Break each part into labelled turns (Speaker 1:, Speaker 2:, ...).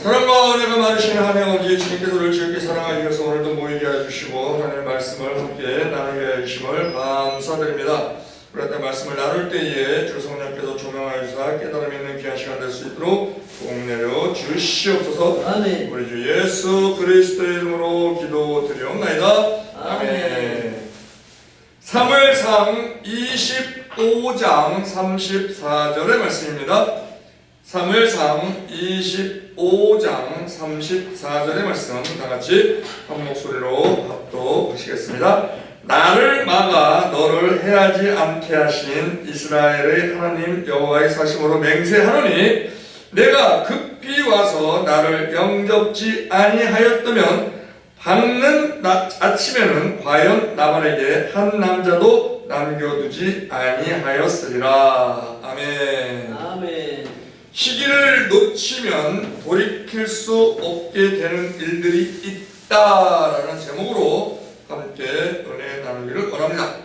Speaker 1: 사랑과 은혜가 많으신 하나님 아버지 주님께서 우리를 지극히 사랑하셔서 오늘도 모이게 해주시고 하나님의 말씀을 함께 나누게 해주심을 감사드립니다. 우리가 말씀을 나눌 때에 주 성령께서 조명하여 주사 깨달음 있는 귀한 시간 될 수 있도록 복 내려 주시옵소서. 아멘. 우리 주 예수 그리스도의 이름으로 기도드리옵나이다. 아멘. 사무엘상 25장 34절의 말씀입니다. 사무엘상 25장 34절의 말씀 다같이 한 목소리로 합독하시겠습니다. 나를 막아 너를 해하지 않게 하신 이스라엘의 하나님 여호와의 사심으로 맹세하노니 내가 급히 와서 나를 영접지 아니하였다면 밝는 아침에는 과연 나만에게 한 남자도 남겨두지 아니하였으리라. 아멘. 아멘. 시기를 놓치면 돌이킬 수 없게 되는 일들이 있다라는 제목으로 함께 은혜 나누기를 원합니다.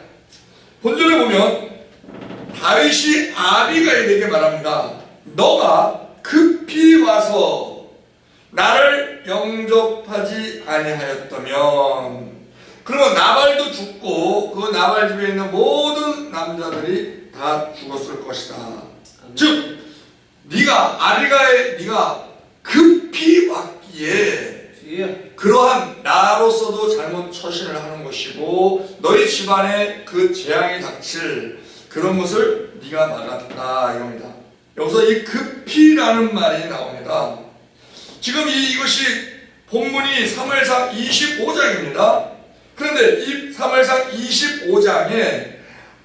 Speaker 1: 본절에 보면 다윗이 아비가일에게 말합니다. 너가 급히 와서 나를 영접하지 아니하였다면, 그러면 나발도 죽고 그 나발 집에 있는 모든 남자들이 다 죽었을 것이다. 즉 네가 급히 왔기에 그러한 나로서도 잘못 처신을 하는 것이고 너희 집안에 그 재앙이 닥칠 그런 것을 네가 막았다 이겁니다. 여기서 이 급히라는 말이 나옵니다. 지금 이것이 본문이 사무엘상 25장입니다. 그런데 이 사무엘상 25장에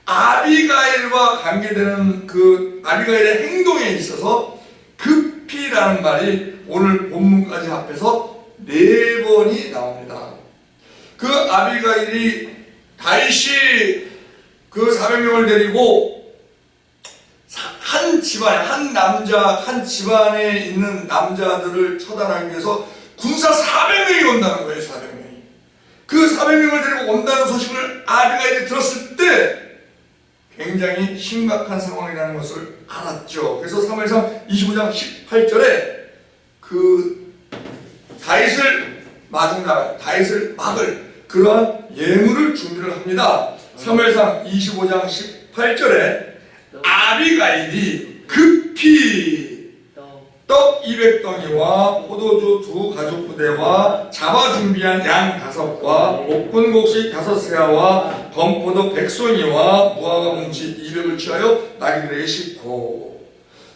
Speaker 1: 아비가일과 관계되는 그 아비가일의 행동에 있어서 급히라는 말이 오늘 본문까지 합해서 4번이 나옵니다. 그 아비가일이 다윗이 그 400명을 데리고 한 집안에 있는 남자들을 처단하기 위해서 군사 400명이 온다는 거예요. 400명이. 그 400명을 데리고 온다는 소식을 아비가일이 들었을 때 굉장히 심각한 상황이라는 것을 알았죠. 그래서 사무엘상 25장 18절에 그 다윗을 막을 그러한 예물을 준비를 합니다. 사무엘상 25장 18절에 아비가일이 급히 떡 200덩이와 포도주 2 가죽부대와 잡아 준비한 양 5과 볶은 곡식 5세아와 건포도 100송이와 무화과 뭉치 200을 취하여 나귀들에게 싣고,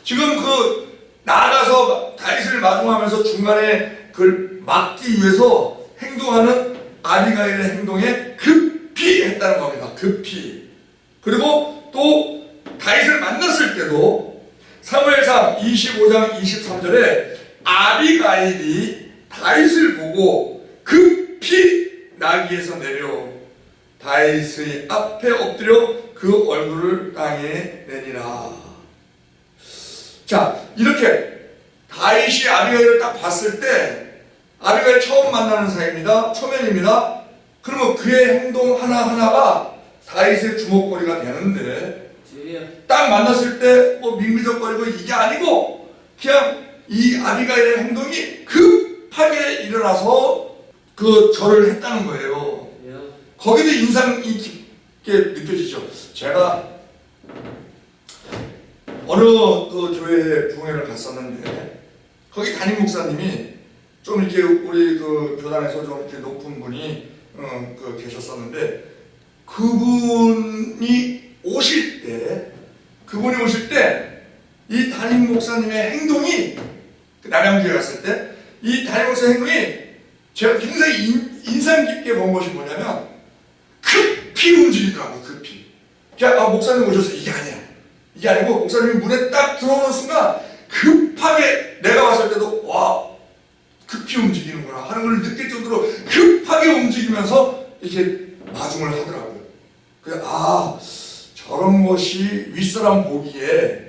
Speaker 1: 지금 그 나가서 다윗을 마중하면서 중간에 그걸 막기 위해서 행동하는 아비가일의 행동에 급히 했다는 겁니다. 급히. 그리고 또 다윗을 만났을 때도 사무엘상 25장 23절에 아비가일이 다윗을 보고 급히 나귀에서 내려 다윗의 앞에 엎드려 그 얼굴을 땅에 내리라. 자, 이렇게 다윗이 아비가일을 딱 봤을 때 아비가일 처음 만나는 사이입니다. 초면입니다. 그러면 그의 행동 하나하나가 다윗의 주목거리가 되는데 딱 만났을 때 뭐 밋밋거리고 이게 아니고 그냥 이 아비가일의 행동이 급하게 일어나서 그 절을 했다는 거예요. 거기도 인상이 깊게 느껴지죠. 제가 어느 그 교회에 부흥회를 갔었는데 거기 담임 목사님이 좀 이렇게 우리 그 교단에서 좀 이렇게 높은 분이 계셨었는데 그분이 오실 때 이 담임 목사님의 행동이 남양주에 갔을 때 이 담임 목사의 행동이 제가 굉장히 인상 깊게 본 것이 뭐냐면 급히 움직이더라고요. 급히. 그냥 목사님 오셔서 이게 아니고 목사님이 문에 딱 들어오는 순간 급하게 내가 봤을 때도 와 급히 움직이는구나 하는 걸 느낄 정도로 급하게 움직이면서 이렇게 마중을 하더라고요. 그래서 저런 것이 윗사람 보기에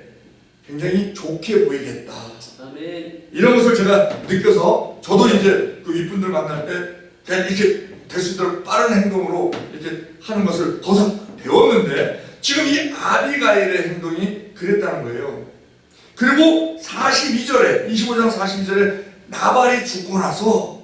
Speaker 1: 굉장히 좋게 보이겠다. 아멘. 이런 것을 제가 느껴서 저도 이제 그 윗분들 만날 때 그냥 이렇게 될 수 있도록 빠른 행동으로 이렇게 하는 것을 거기서 배웠는데 지금 이 아비가일의 행동이 그랬다는 거예요. 그리고 42절에 25장 42절에 나발이 죽고 나서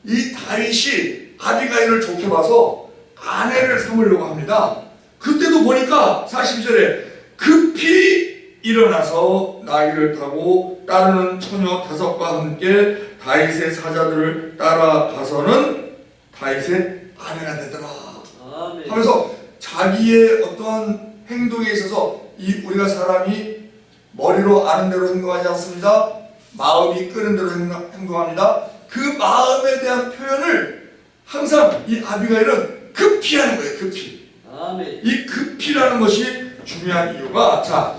Speaker 1: 이 다윗이 아비가일을 좋게 봐서 아내를 삼으려고 합니다. 그때도 보니까 42절에 급히 일어나서 나귀를 타고 따르는 처녀 5과 함께 다윗의 사자들을 따라가서는 다윗의 아내가 되더라 하면서 자기의 어떤 행동에 있어서 우리가 사람이 머리로 아는 대로 행동하지 않습니다. 마음이 끄는 대로 행동합니다. 그 마음에 대한 표현을 항상 이 아비가일은 급히 하는 거예요. 급히. 이 급히라는 것이 중요한 이유가, 자,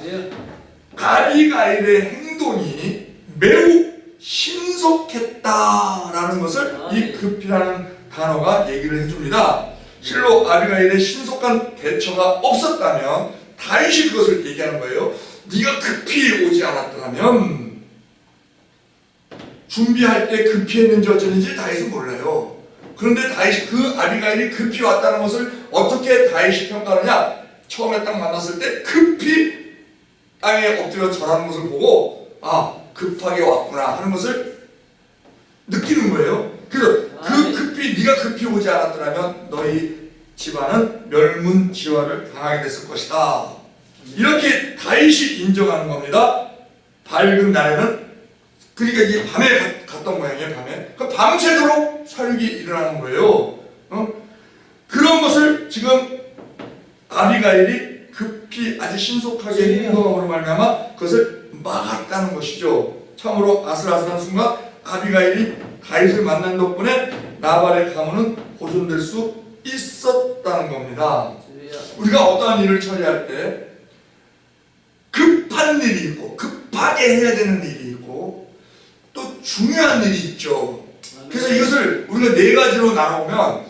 Speaker 1: 아비가일의 행동이 매우 신속했다라는 것을 이 급히라는 단어가 얘기를 해줍니다. 실로 아비가일의 신속한 대처가 없었다면 다윗이 그것을 얘기하는 거예요. 네가 급히 오지 않았더라면, 준비할 때 급히 했는지 어쩌는지 다윗은 몰라요. 그런데 다윗이 그 아비가일이 급히 왔다는 것을 어떻게 다윗이 평가하느냐? 처음에 딱 만났을 때 급히 땅에 엎드려 절하는 것을 보고 급하게 왔구나 하는 것을 느끼는 거예요. 그래서 네가 급히 오지 않았더라면 너희 집안은 멸문지화를 당하게 됐을 것이다. 이렇게 다윗이 인정하는 겁니다. 밝은 날에는, 그러니까 이게 밤에 갔던 모양이에요. 밤에. 밤새도록 사륙이 일어나는 거예요. 그런 것을 지금 아비가일이 급히 아주 신속하게 행동함으로 말미암아 그것을 막았다는 것이죠. 참으로 아슬아슬한 순간 아비가일이 다윗을 만난 덕분에 나발의 가문은 보존될 수 있었다는 겁니다. 우리가 어떠한 일을 처리할 때 급한 일이 있고 급하게 해야 되는 일이 있고 또 중요한 일이 있죠. 그래서 이것을 우리가 4가지로 나눠보면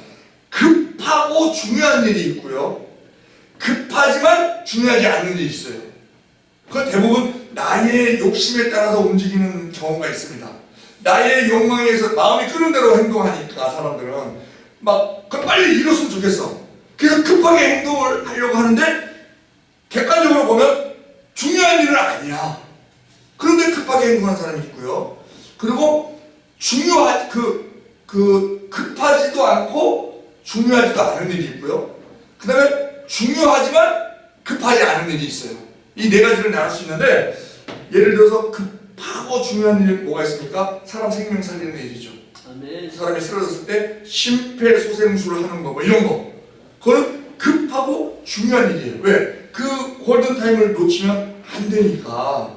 Speaker 1: 급하고 중요한 일이 있고요, 급하지만 중요하지 않는 일이 있어요. 그건 대부분 나의 욕심에 따라서 움직이는 경우가 있습니다. 나의 욕망에 의해서 마음이 끄는 대로 행동하니까 사람들은 막 빨리 이뤘으면 좋겠어. 그래서 급하게 행동을 하려고 하는데 객관적으로 보면 중요한 일은 아니야. 그런데 급하게 행동하는 사람이 있고요. 그리고 급하지도 않고 중요하지도 않은 일이 있고요. 그 다음에 중요하지만 급하지 않은 일이 있어요. 이 4가지를 나눌 수 있는데, 예를 들어서 급하고 중요한 일이 뭐가 있습니까? 사람 생명 살리는 일이죠. 사람이 쓰러졌을 때 심폐소생술을 하는 거, 뭐 이런 거. 그건 급하고 중요한 일이에요. 왜? 그 골든타임을 놓치면 안 되니까.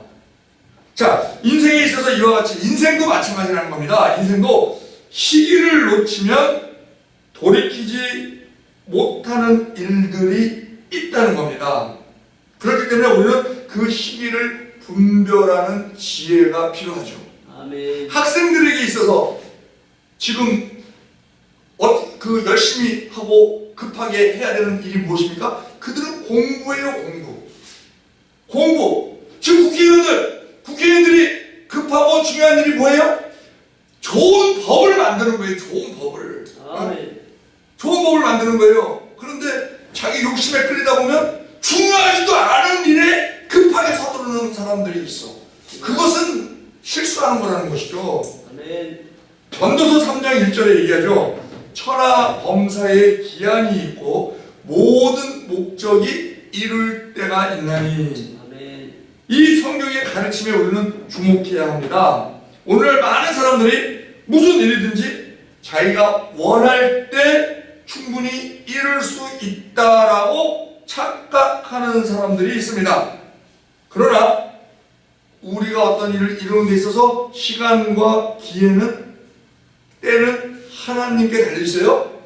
Speaker 1: 자, 인생에 있어서 이와 같이 인생도 마찬가지라는 겁니다. 인생도 시기를 놓치면 돌이키지 못하는 일들이 있다는 겁니다. 그렇기 때문에 우리는 그 시기를 분별하는 지혜가 필요하죠.
Speaker 2: 아멘.
Speaker 1: 학생들에게 있어서 지금 열심히 하고 급하게 해야 되는 일이 무엇입니까? 그들은 공부예요. 공부. 지금 국회의원들이 급하고 중요한 일이 뭐예요? 좋은 법을 만드는 거예요. 좋은 법을. 좋은 법을 만드는 거예요. 그런데 자기 욕심에 끌리다 보면 중요하지도 않은 일에 급하게 서두르는 사람들이 있어. 그것은 실수하는 거라는 것이죠. 전도서 3장 1절에 얘기하죠. 천하 범사에 기한이 있고 모든 목적이 이룰 때가 있나니. 이 성경의 가르침에 우리는 주목해야 합니다. 오늘 많은 사람들이 무슨 일이든지 자기가 원할 때 충분히 이룰 수 있다라고 착각하는 사람들이 있습니다. 그러나 우리가 어떤 일을 이루는 데 있어서 시간과 때는 하나님께 달려있어요.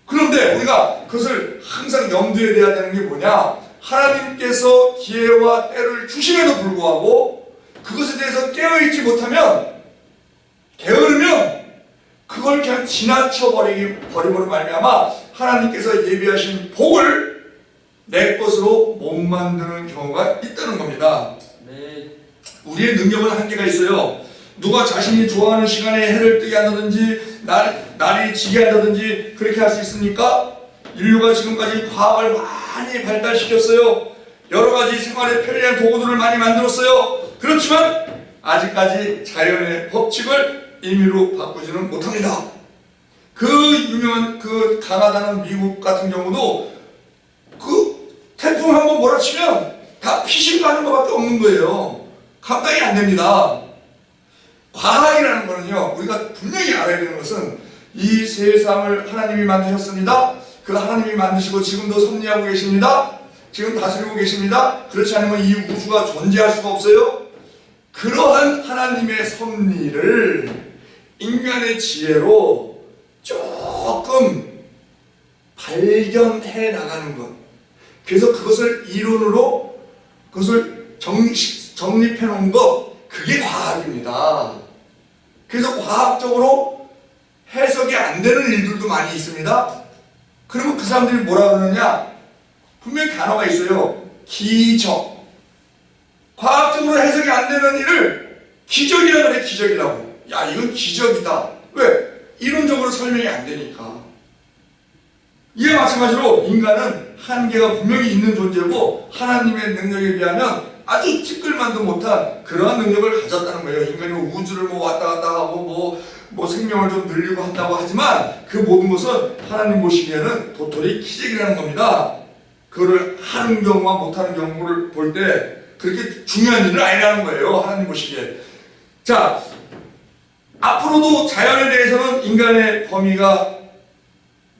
Speaker 1: 그런데 우리가 그것을 항상 염두에 둬야 되는 게 뭐냐? 하나님께서 기회와 때를 주심에도 불구하고 그것에 대해서 깨어있지 못하면, 게으르면 그걸 그냥 지나쳐 버림으로 말미암아 하나님께서 예비하신 복을 내 것으로 못 만드는 경우가 있다는 겁니다. 우리의 능력은 한계가 있어요. 누가 자신이 좋아하는 시간에 해를 뜨게 한다든지 날이 지게 한다든지 그렇게 할 수 있습니까? 인류가 지금까지 과학을 많이 발달시켰어요. 여러 가지 생활에 편리한 도구들을 많이 만들었어요. 그렇지만 아직까지 자연의 법칙을 임의로 바꾸지는 못합니다. 그 유명한 그 가나다는 미국 같은 경우도 그 태풍 한번 몰아치면 다 피신 가는 것밖에 없는 거예요. 감당이 안 됩니다. 과학이라는 거는요, 우리가 분명히 알아야 되는 것은 이 세상을 하나님이 만드셨습니다. 그 하나님이 만드시고 지금도 섭리하고 계십니다. 지금 다스리고 계십니다. 그렇지 않으면 이 우주가 존재할 수가 없어요. 그러한 하나님의 섭리를 인간의 지혜로 조금 발견해 나가는 것. 그래서 그것을 이론으로 그것을 정립해 놓은 것, 그게 과학입니다. 그래서 과학적으로 해석이 안 되는 일들도 많이 있습니다. 그러면 그 사람들이 뭐라 그러느냐? 분명히 단어가 있어요. 기적. 과학적으로 해석이 안 되는 일을 기적이라 그래, 기적이라고. 야, 이건 기적이다. 왜? 이론적으로 설명이 안 되니까. 이에 마찬가지로 인간은 한계가 분명히 있는 존재고 하나님의 능력에 비하면 아주 티끌만도 못한 그러한 능력을 가졌다는 거예요. 인간이 우주를 왔다 갔다 하고 뭐 생명을 좀 늘리고 한다고 하지만 그 모든 것은 하나님 보시기에는 도토리 기적이라는 겁니다. 그거를 하는 경우와 못하는 경우를 볼 때 그렇게 중요한 일은 아니라는 거예요. 하나님 보시기에. 자, 앞으로도 자연에 대해서는 인간의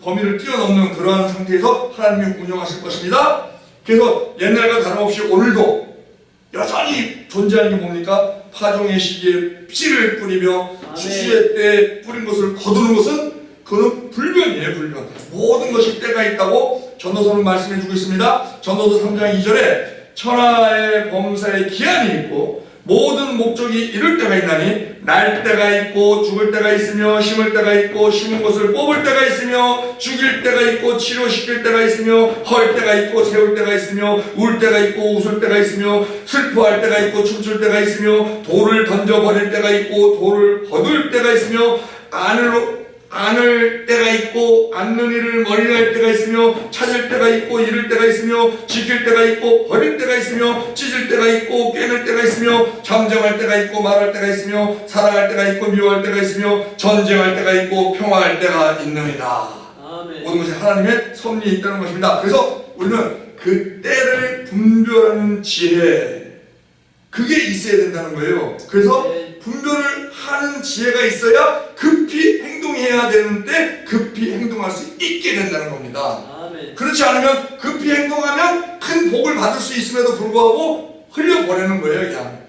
Speaker 1: 범위를 뛰어넘는 그러한 상태에서 하나님이 운영하실 것입니다. 그래서 옛날과 다름없이 오늘도 여전히 존재하는 게 뭡니까? 파종의 시기에 씨를 뿌리며 추수의 때에 뿌린 것을 거두는 것은 그건 불변이에요, 불변. 모든 것이 때가 있다고 전도서는 말씀해 주고 있습니다. 전도서 3장 2절에 천하의 범사에 기한이 있고 모든 목적이 이룰 때가 있나니 날 때가 있고 죽을 때가 있으며 심을 때가 있고 심은 것을 뽑을 때가 있으며 죽일 때가 있고 치료시킬 때가 있으며 헐 때가 있고 세울 때가 있으며 울 때가 있고 웃을 때가 있으며 슬퍼할 때가 있고 춤출 때가 있으며 돌을 던져버릴 때가 있고 돌을 거둘 때가 있으며 안을 때가 있고 안는 일을 멀리 할 때가 있으며 찾을 때가 있고 잃을 때가 있으며 지킬 때가 있고 버릴 때가 있으며 찢을 때가 있고 꿰맬 때가 있으며 잠잠할 때가 있고 말할 때가 있으며 사랑할 때가 있고 미워할 때가 있으며 전쟁할 때가 있고 평화할 때가 있느니라. 아멘. 모든 것이 하나님의 섭리에 있다는 것입니다. 그래서 우리는 그 때를 분별하는 지혜, 그게 있어야 된다는 거예요. 그래서 분별을 하는 지혜가 있어야 급히 행동해야 되는데 급히 행동할 수 있게 된다는 겁니다. 아멘. 그렇지 않으면 급히 행동하면 큰 복을 받을 수 있음에도 불구하고 흘려보내는 거예요, 그냥.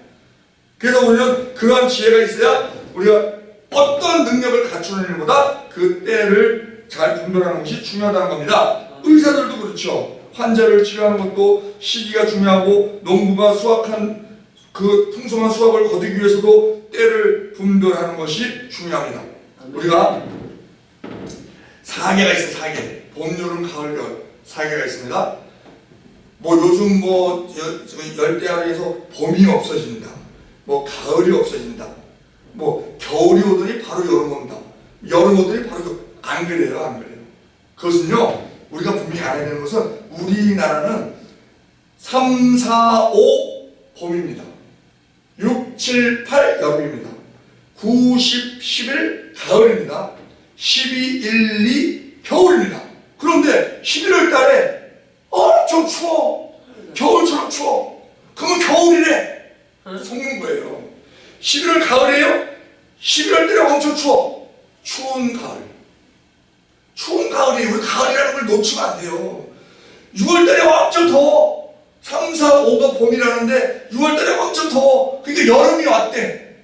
Speaker 1: 그래서 우리는 그러한 지혜가 있어야 우리가 어떤 능력을 갖추는 일보다 그 때를 잘 분별하는 것이 중요하다는 겁니다. 의사들도 그렇죠. 환자를 치료하는 것도 시기가 중요하고 농부가 수확한 그 풍성한 수확을 거두기 위해서도 때를 분별하는 것이 중요합니다. 우리가 4계가 있어요. 4계. 봄, 여름, 가을, 겨울 4계가 있습니다. 요즘 열대야에서 봄이 없어진다. 가을이 없어진다. 겨울이 오더니 바로 여름 온다. 여름 오더니 바로 안 그래요. 안 그래요. 그것은요, 우리가 분명히 알아야 되는 것은 우리나라는 3, 4, 5 봄입니다. 6, 7, 8 여름입니다. 9, 10, 11 가을입니다. 12, 1, 2 겨울입니다. 그런데 11월 달에 엄청 추워. 겨울처럼 추워. 그러면 겨울이래. 속는 거예요. 11월 가을이에요? 11월 달에 엄청 추워. 추운 가을. 추운 가을이에요. 우리 가을이라는 걸 놓치면 안 돼요. 6월 달에 엄청 더워. 3, 4, 5가 봄이라는데 6월달에 엄청 더워. 그러니까 여름이 왔대.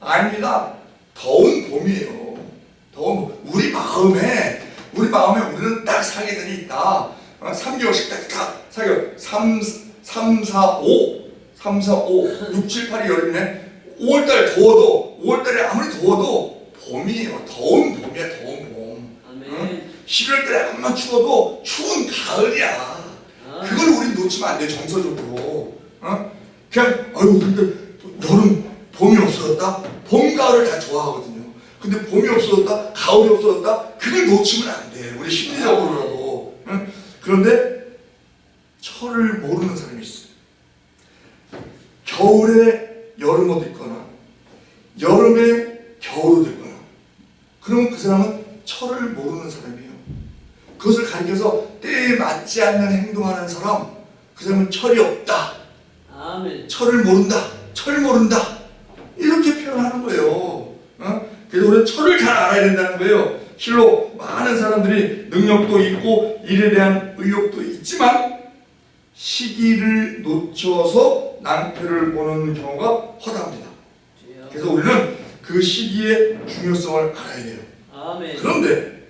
Speaker 1: 아닙니다. 더운 봄이에요. 더운 봄. 우리 마음에 우리는 딱 사계절이 있다. 3개월씩 딱 사계절. 3, 4, 5. 3, 4, 5. 6, 7, 8이 여름이네. 5월달 더워도 5월달에 아무리 더워도 봄이에요. 더운 봄이야. 더운 봄. 응? 11월달에 한번 추워도 추운 가을이야. 그걸 우린 놓치면 안 돼, 정서적으로. 그냥, 근데 여름, 봄이 없어졌다? 봄, 가을을 다 좋아하거든요. 근데 봄이 없어졌다? 가을이 없어졌다? 그걸 놓치면 안 돼, 우리 심리적으로라도. 그런데 철을 모르는 사람이 있어요. 겨울에 여름 옷 입거나 게으르될 거야. 그러면 그 사람은 철을 모르는 사람이에요. 그것을 가리켜서 때에 맞지 않는 행동하는 사람, 그 사람은 철이 없다.
Speaker 2: 아멘.
Speaker 1: 철을 모른다. 철 모른다. 이렇게 표현하는 거예요. 그래서 우리는 철을 잘 알아야 된다는 거예요. 실로 많은 사람들이 능력도 있고 일에 대한 의욕도 있지만 시기를 놓쳐서 낭패를 보는 경우가 허다합니다. 그래서 우리는 그 시기의 중요성을 알아야 돼요.
Speaker 2: 아멘.
Speaker 1: 그런데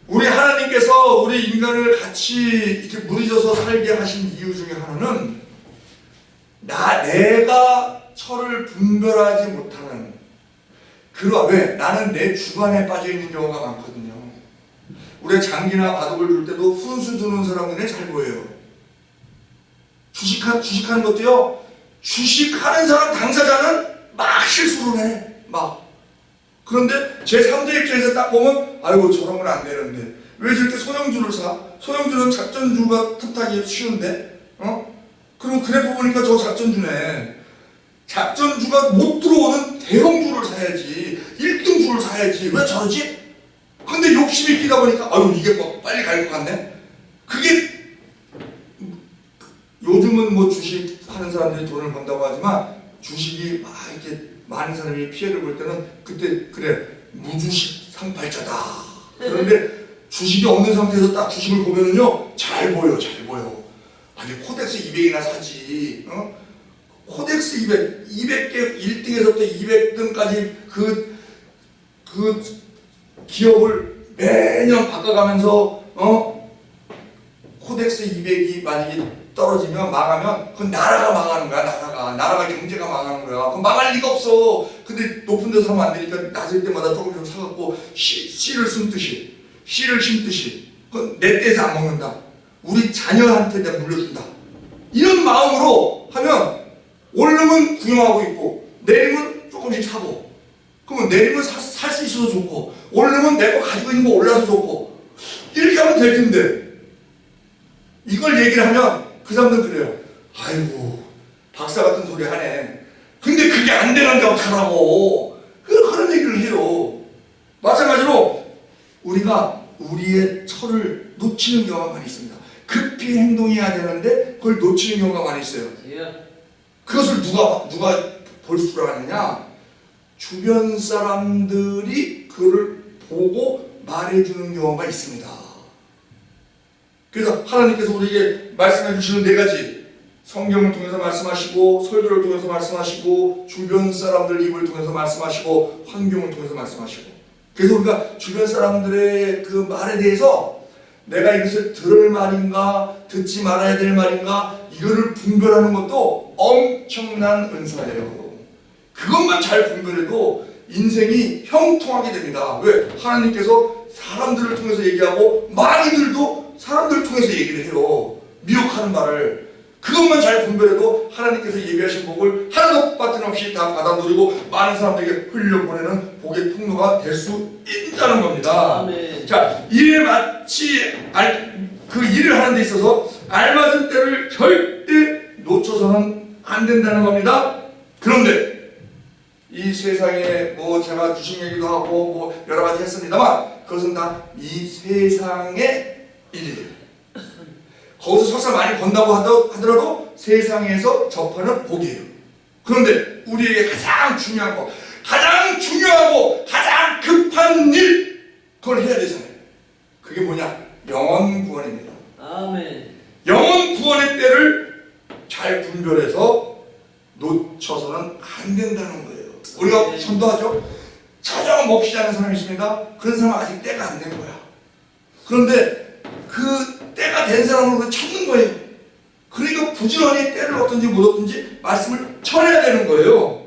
Speaker 1: 우리 하나님께서 우리 인간을 같이 이렇게 무리져서 살게 하신 이유 중에 하나는 내가 철을 분별하지 못하는 왜? 나는 내 주관에 빠져 있는 경우가 많거든요. 우리가 장기나 바둑을 둘 때도 훈수 두는 사람 눈에 잘 보여요. 주식하는 것도요. 주식하는 사람 당사자는 막 실수를 해. 막. 그런데 제3자 입장에서 딱 보면 아이고 저러면 안 되는데 왜 저렇게 소형주를 사? 소형주는 작전주가 틈타기 쉬운데? 그럼 그래프 보니까 저 작전주네. 작전주가 못 들어오는 대형주를 사야지. 1등주를 사야지. 왜 저러지? 근데 욕심이 끼다 보니까 아유 이게 뭐 빨리 갈 것 같네. 그게 요즘은 뭐 주식 하는 사람들이 돈을 번다고 하지만 주식이 막 이렇게 많은 사람이 피해를 볼 때는 그때 그래 무주식 상팔자다. 그런데 주식이 없는 상태에서 딱 주식을 보면은요 잘 보여. 아니 코덱스 200이나 사지. 코덱스 200개 1등에서부터 200등까지 그 기업을 매년 바꿔가면서 코덱스 200이 만약에 떨어지면 망하면 그건 나라가 망하는 거야. 나라가 경제가 망하는 거야. 그건 망할 리가 없어. 근데 높은 데서 하면 안 되니까 낮을 때마다 조금 사갖고 씨를 심듯이 그건 내 떼서 안 먹는다. 우리 자녀한테 내가 물려준다. 이런 마음으로 하면 오르면 구경하고 있고 내리면 조금씩 사고 그러면 내리면 살 수 있어서 좋고 오르면 내 거 가지고 있는 거 올라서 좋고 이렇게 하면 될 텐데 이걸 얘기를 하면 그 사람들은 그래요. 아이고 박사 같은 소리 하네. 근데 그게 안 되는데 어떡하라고. 그런 얘기를 해요. 마찬가지로 우리가 우리의 철을 놓치는 경우가 많이 있습니다. 급히 행동해야 되는데 그걸 놓치는 경우가 많이 있어요. 그것을 누가 볼 수가 있느냐? 주변 사람들이 그를 보고 말해주는 경우가 있습니다. 그래서 하나님께서 우리에게 말씀해 주시는 4가지 성경을 통해서 말씀하시고 설교를 통해서 말씀하시고 주변 사람들 입을 통해서 말씀하시고 환경을 통해서 말씀하시고 그래서 우리가 주변 사람들의 그 말에 대해서 내가 이것을 들을 말인가 듣지 말아야 될 말인가 이거를 분별하는 것도 엄청난 은사예요. 그것만 잘 분별해도 인생이 형통하게 됩니다. 왜? 하나님께서 사람들을 통해서 얘기하고 마귀들도 사람들을 통해서 얘기를 해요. 미혹하는 말을. 그것만 잘 분별해도 하나님께서 예비하신 복을 하나도 빠짐없이 다 받아 누리고 많은 사람들에게 흘려보내는 복의 통로가 될 수 있다는 겁니다.
Speaker 2: 아멘.
Speaker 1: 자, 일에 마치 그 일을 하는 데 있어서 알맞은 때를 절대 놓쳐서는 안 된다는 겁니다. 그런데 이 세상에 뭐 제가 주식 얘기도 하고 뭐 여러 가지 했습니다만 그것은 다 이 세상의 일이에요. 거기서 설사 많이 번다고 하더라도 세상에서 접하는 복이에요. 그런데 우리에게 가장 중요하고 가장 급한 일 그걸 해야 되잖아요. 그게 뭐냐? 영혼 구원입니다.
Speaker 2: 아멘.
Speaker 1: 영혼 구원의 때를 잘 분별해서 놓쳐서는 안 된다는 거예요. 우리가 전도하죠. 전혀 먹히지 않은 사람이 있습니다. 그런 사람은 아직 때가 안 된 거야. 그런데 그 때가 된 사람으로 찾는 거예요. 그러니까 부지런히 때를 얻든지 못 얻든지 말씀을 전해야 되는 거예요.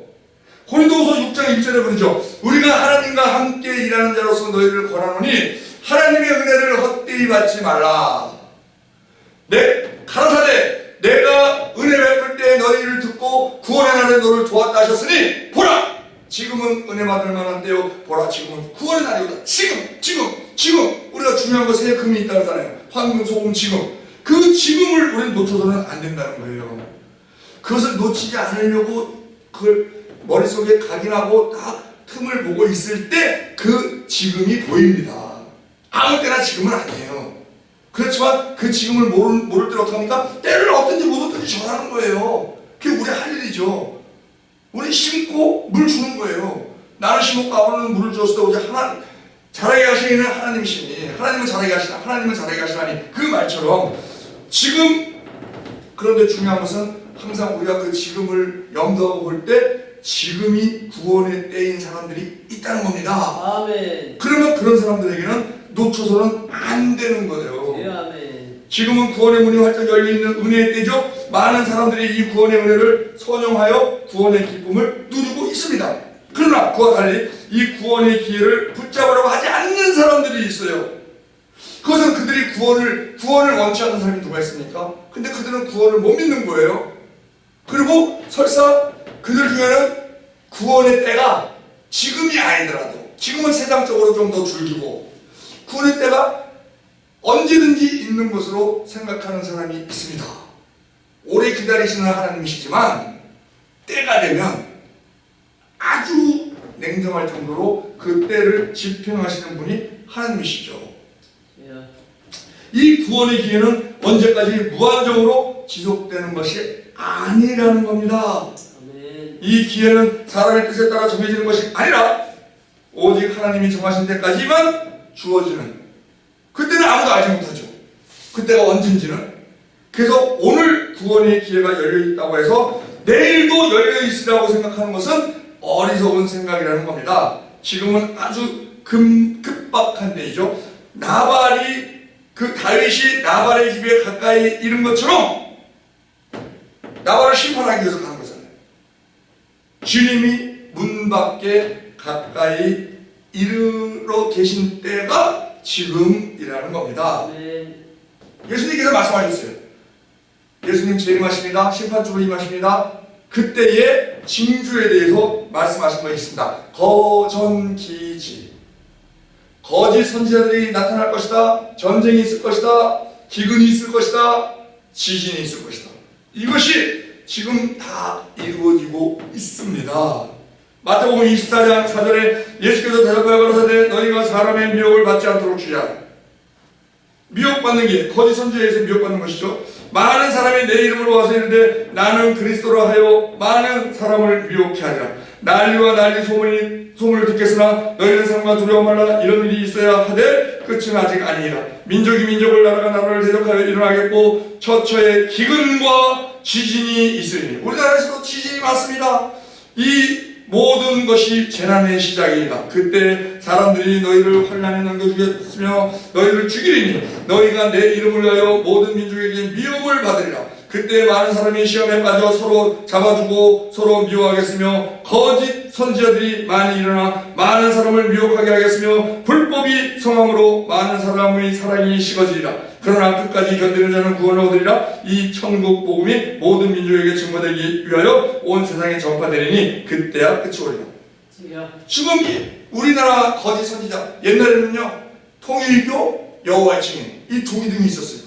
Speaker 1: 고린도후서 6장 1절에 그러죠. 우리가 하나님과 함께 일하는 자로서 너희를 권하노니 하나님의 은혜를 헛되이 받지 말라. 가라사대 내가 은혜 베풀 때 너희를 듣고 구원의 날에 너를 도왔다 하셨으니 보라 지금은 은혜 받을 만한 때요 보라 지금은 구원의 날이거든. 지금 우리가 중요한 것에 금이 있다고 하잖아요. 황금 소금 지금 그 지금을 우리는 놓쳐서는 안 된다는 거예요. 그것을 놓치지 않으려고 그걸 머릿속에 각인하고 다 틈을 보고 있을 때 그 지금이 보입니다. 아무 때나 지금은 아니에요. 그렇지만 그 지금을 모를 때 어떡합니까? 때를 얻든지 못 얻든지 전하는 거예요. 그게 우리 할 일이죠. 우리 심고 물 주는 거예요. 나는 심었고 아버지는 물을 주었을 때 오직 하나님 자라게 하시는 하나님이시니 하나님은 자라게 하시나 하나님은 자라게 하시나니 그 말처럼 지금 그런데 중요한 것은 항상 우리가 그 지금을 염두하고 볼 때 지금이 구원의 때인 사람들이 있다는 겁니다.
Speaker 2: 아멘.
Speaker 1: 그러면 그런 사람들에게는 놓쳐서는 안 되는 거예요.
Speaker 2: 예, 아멘.
Speaker 1: 지금은 구원의 문이 활짝 열려있는 은혜의 때죠. 많은 사람들이 이 구원의 은혜를 선용하여 구원의 기쁨을 누리고 있습니다. 그러나 그와 달리 이 구원의 기회를 붙잡으려고 하지 않는 사람들이 있어요. 그것은 그들이 구원을 원치 않는 사람이 누가 있습니까? 근데 그들은 구원을 못 믿는 거예요. 그리고 설사 그들 중에는 구원의 때가 지금이 아니더라도 지금은 세상적으로 좀 더 줄기고 구원의 때가 언제든지 있는 것으로 생각하는 사람이 있습니다. 오래 기다리시는 하나님이시지만 때가 되면 아주 냉정할 정도로 그 때를 집행하시는 분이 하나님이시죠.
Speaker 2: 예.
Speaker 1: 이 구원의 기회는 언제까지 무한정으로 지속되는 것이 아니라는 겁니다.
Speaker 2: 아멘.
Speaker 1: 이 기회는 사람의 뜻에 따라 정해지는 것이 아니라 오직 하나님이 정하신 때까지만 주어지는, 그때는 아무도 알지 못하죠. 그때가 언젠지는. 그래서 오늘 구원의 기회가 열려있다고 해서 내일도 열려있으라고 생각하는 것은 어리석은 생각이라는 겁니다. 지금은 아주 급박한 때이죠. 다윗이 나발의 집에 가까이 이른 것처럼 나발을 심판하기 위해서 가는 거잖아요. 주님이 문 밖에 가까이 이르러 계신 때가 지금이라는 겁니다.
Speaker 2: 아멘.
Speaker 1: 예수님께서 말씀하셨어요. 예수님 재림하십니다. 심판주로 임하십니다. 그때의 징조에 대해서 말씀하신 것이 있습니다. 거전기지, 거짓 선지자들이 나타날 것이다. 전쟁이 있을 것이다. 기근이 있을 것이다. 지진이 있을 것이다. 이것이 지금 다 이루어지고 있습니다. 마태복음 24장 4절에 예수께서 대답하여 가라사대 너희가 사람의 미혹을 받지 않도록 주의하라. 미혹받는 게 거짓 선지자에 의해서 미혹받는 것이죠. 많은 사람이 내 이름으로 와서 이르되 나는 그리스도라 하여 많은 사람을 미혹케 하리라. 난리와 난리 소문을 듣겠으나 너희는 상과 두려워 말라. 이런 일이 있어야 하되 끝은 아직 아니니라. 민족이 민족을 나라가 나라를 대적하여 일어나겠고 처처에 기근과 지진이 있으니. 우리나라에서도 지진이 많습니다. 이 모든 것이 재난의 시작이다. 그때 사람들이 너희를 환난에 넘겨주겠으며 너희를 죽이리니 너희가 내 이름을 위하여 모든 민족에게 미움을 받으리라. 그때 많은 사람이 시험에 빠져 서로 잡아주고 서로 미워하겠으며 거짓 선지자들이 많이 일어나 많은 사람을 미혹하게 하겠으며 불법이 성함으로 많은 사람의 사랑이 식어지리라. 그러나 끝까지 견디는 자는 구원을 얻으리라. 이 천국 복음이 모든 민족에게 증거되기 위하여 온 세상에 전파되리니 그때야 끝이 오리라. 지금 우리나라 거짓 선지자, 옛날에는요 통일교, 여호와의 증인 이 두 믿음이 있었어요.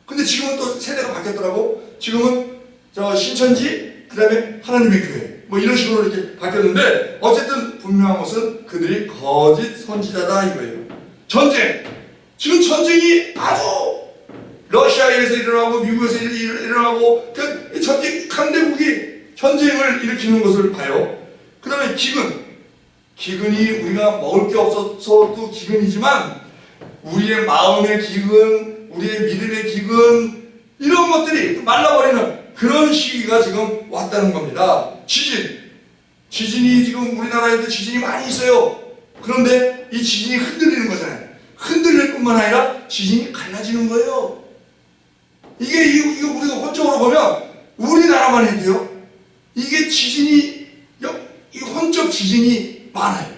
Speaker 1: 근데 지금은 또 세대가 바뀌었더라고. 지금은 신천지, 그 다음에 하나님의 교회 뭐 이런 식으로 이렇게 바뀌었는데 어쨌든 분명한 것은 그들이 거짓 선지자다 이거예요. 전쟁, 지금 전쟁이 아주 러시아에서 일어나고 미국에서 일어나고 그 전쟁 강대국이 전쟁을 일으키는 것을 봐요. 그 다음에 기근이 우리가 먹을 게 없어서도 기근이지만 우리의 마음의 기근, 우리의 믿음의 기근 이런 것들이 말라버리는 그런 시기가 지금 왔다는 겁니다. 지진이 지금 우리나라에도 지진이 많이 있어요. 그런데 이 지진이 흔들리는 거잖아요. 흔들릴 뿐만 아니라 지진이 갈라지는 거예요. 이게 우리가 혼적으로 보면 우리나라만 해도요. 이게 이 혼적 지진이 많아요.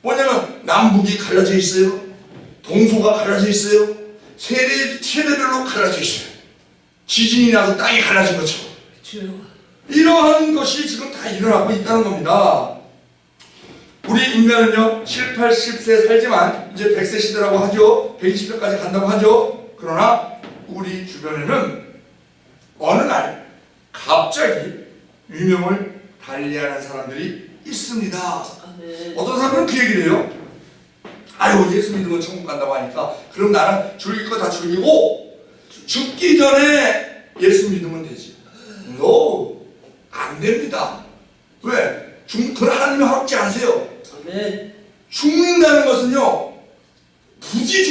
Speaker 1: 뭐냐면 남북이 갈라져 있어요. 동서가 갈라져 있어요. 세대별로 갈라져 있어요. 지진이 나서 땅이 갈라진 것처럼. 이러한 것이 지금 다 일어나고 있다는 겁니다. 우리 인간은요 7, 80세 살지만 이제 100세 시대라고 하죠. 120세까지 간다고 하죠. 그러나 우리 주변에는 어느 날 갑자기 유명을 달리하는 사람들이 있습니다.
Speaker 2: 아멘.
Speaker 1: 어떤 사람들은 그 얘기를 해요. 아유, 예수 믿으면 천국 간다고 하니까 그럼 나는 죽일 거 다 죽이고 죽기 전에 예수 믿으면 되지. No, 안 됩니다. 왜? 그걸 하나님이 허락지 않으세요.
Speaker 2: 아멘.
Speaker 1: 죽는다는 것은요, 부지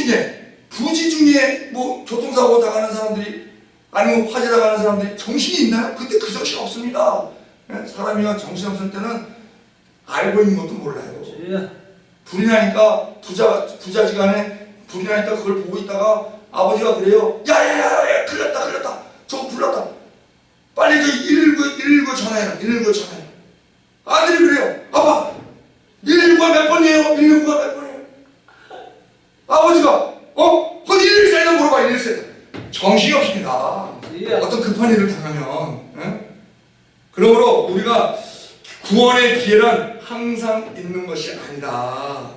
Speaker 1: 중에 뭐 교통사고 당하는 사람들이 아니면 화재 당하는 사람들이 정신이 있나요? 그때 그 정신 없습니다. 사람이 정신 없을 때는 알고 있는 것도 몰라요.
Speaker 2: 주여.
Speaker 1: 불이 나니까 부자지간에 불이 나니까 그걸 보고 있다가 아버지가 그래요. 야야야, 큰일났다. 저거 불났다. 빨리 저 119 전화해라. 119 전화해. 아들이 그래요. 아빠, 119가 몇 번이에요? 119가 몇 번이에요? 아버지가 그건 114에다 물어봐. 114에다. 정신이 없습니다. 어떤 급한 일을 당하면. 그러므로 우리가 구원의 기회는 항상 있는 것이 아니다.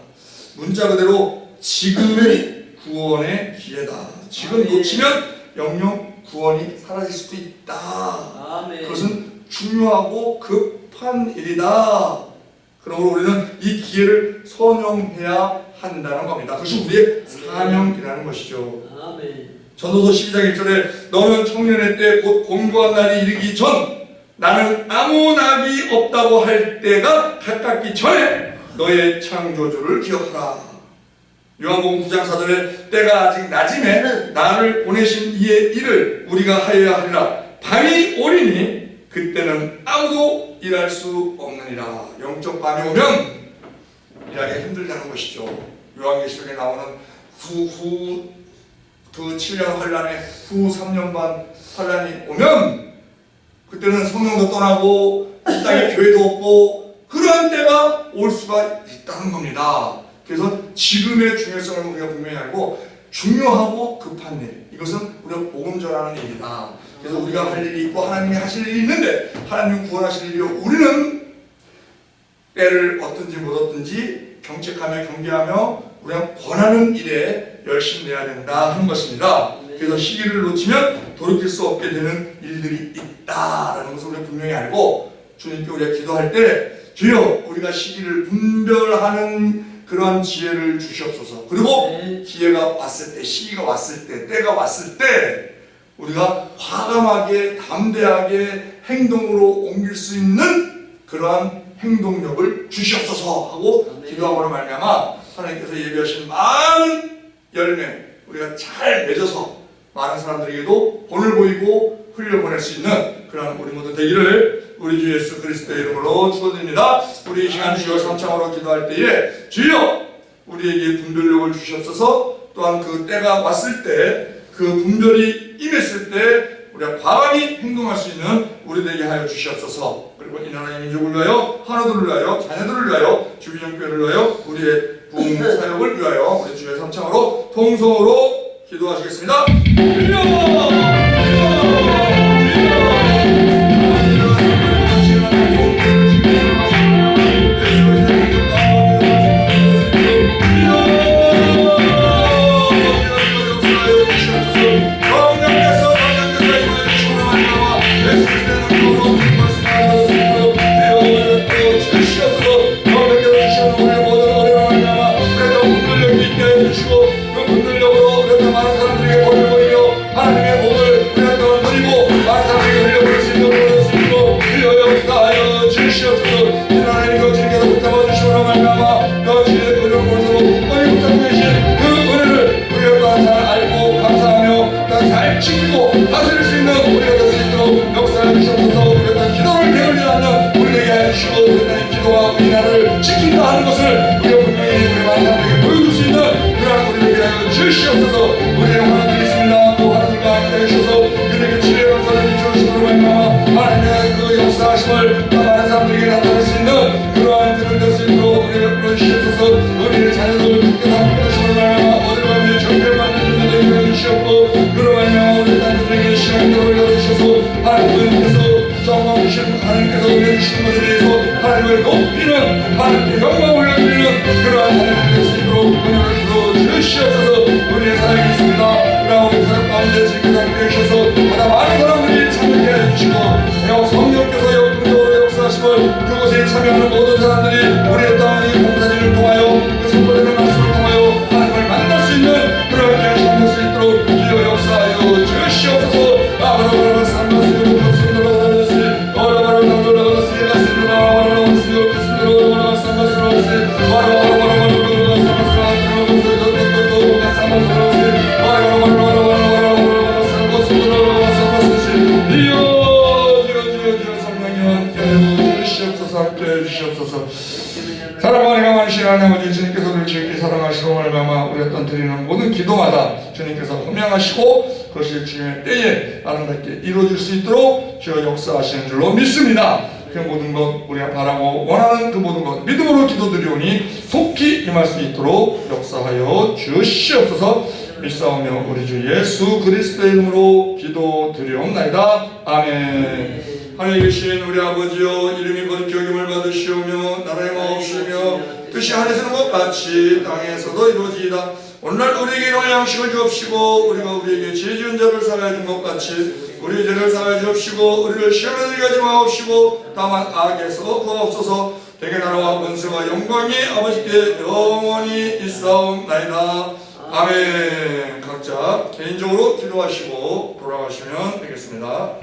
Speaker 1: 문자 그대로 지금이 구원의 기회다. 지금 놓치면 영영 구원이 사라질 수도 있다.
Speaker 2: 아멘.
Speaker 1: 그것은 중요하고 급한 일이다. 그러므로 우리는 이 기회를 선용해야 한다는 겁니다. 그것이 우리의 사명이라는 것이죠.
Speaker 2: 아멘.
Speaker 1: 전도서 12장 1절에 너는 청년의 때 곧 공고한 날이 이르기 전 나는 아무 낙이 없다고 할 때가 가깝기 전에 너의 창조주를 기억하라. 요한복음 9장 4절에 때가 아직 낮임에 나를 보내신 이의 일을 우리가 하여야 하리라. 밤이 오리니 그때는 아무도 일할 수 없느니라. 영적 밤이 오면 일하기 힘들다는 것이죠. 요한계시록에 나오는 그 7년 환란에 후 3년 반 환란이 오면 그때는 성령도 떠나고 이 땅에 교회도 없고 그러한 때가 올 수가 있다는 겁니다. 그래서 지금의 중요성을 우리가 분명히 알고 중요하고 급한 일, 이것은 우리가 복음 전하는 일이다. 그래서 우리가 할 일이 있고 하나님이 하실 일이 있는데 하나님 구원하실 일이요, 우리는 때를 얻든지 못 얻든지 경책하며 경계하며 우리가 권하는 일에 열심히 내야 된다 하는 것입니다. 그래서 시기를 놓치면 돌이킬 수 없게 되는 일들이 있다라는 것을 우리가 분명히 알고 주님께 우리가 기도할 때 주여 우리가 시기를 분별하는 그런 지혜를 주시옵소서. 그리고 기회가 왔을 때, 시기가 왔을 때, 때가 왔을 때 우리가 과감하게 담대하게 행동으로 옮길 수 있는 그러한 행동력을 주시옵소서 하고 기도함으로 말미암아 하나님께서 예비하신 많은 열매 우리가 잘 맺어서 많은 사람들에게도 본을 보이고 흘려보낼 수 있는 그런 우리 모두 되기를 우리 주 예수 그리스도의 이름으로 축원드립니다. 우리 이 시간 주여 삼창으로 기도할 때에 주여 우리에게 분별력을 주시옵소서. 또한 그 때가 왔을 때 그 분별이 임했을 때 우리가 과감히 행동할 수 있는 우리 되게 하여 주시옵소서. 그리고 이 나라의 민족을 위하여, 하나들을 위하여, 자녀들을 위하여, 주비전교회를 위하여, 우리의 부흥 사역을 위하여 우리 주의 삼창으로 통성으로 기도하시겠습니다. 하나님께서 올려주신 것에 대해서 하나님을 높이는, 하나님께 영광 올려드리는 그러한 하나님이 될 수 있도록 은혜를 부어주시옵소서. 우리의 사역이 있습니다. 그러나 우리 사역 가운데 지금 함께 해주셔서 보다 많은 사람들이 참여케 해주시고 성령께서 역동적으로 역사하심을 그곳에 참여하는 모든 사람들이 우리의 땅 사랑하는 강한 신하는 아버지 주님께서 우리를 지극히 사랑하시고 말미암아 우리 어떤 드리는 모든 기도마다 주님께서 호명하시고 그것이 주님의 때에 아름답게 이루어질 수 있도록 주여 역사하시는 줄로 믿습니다. 그 모든 것 우리가 바라고 원하는 그 모든 것 믿음으로 기도드리오니 속히 임할 수 있도록 역사하여 주시옵소서. 믿사오며 우리 주 예수 그리스도의 이름으로 기도드리옵나이다. 아멘. 하늘에 계신 우리 아버지여, 이름이 거룩히 여김을 받으시오며 나라의 마옵시며 뜻이 하늘에서 것 같이 땅에서도 이루어지이다. 오늘날 우리에게 일용할 양식을 주옵시고 우리가 우리에게 죄 지은 자를 사하여 준 것 같이 우리 죄를 사하여 주옵시고 우리를 시험에 들게 하지 마옵시고 다만 악에서 구하옵소서. 대개 나라와 권세와 영광이 아버지께 영원히 있사옵나이다. 아멘. 각자 개인적으로 기도하시고 돌아가시면 되겠습니다.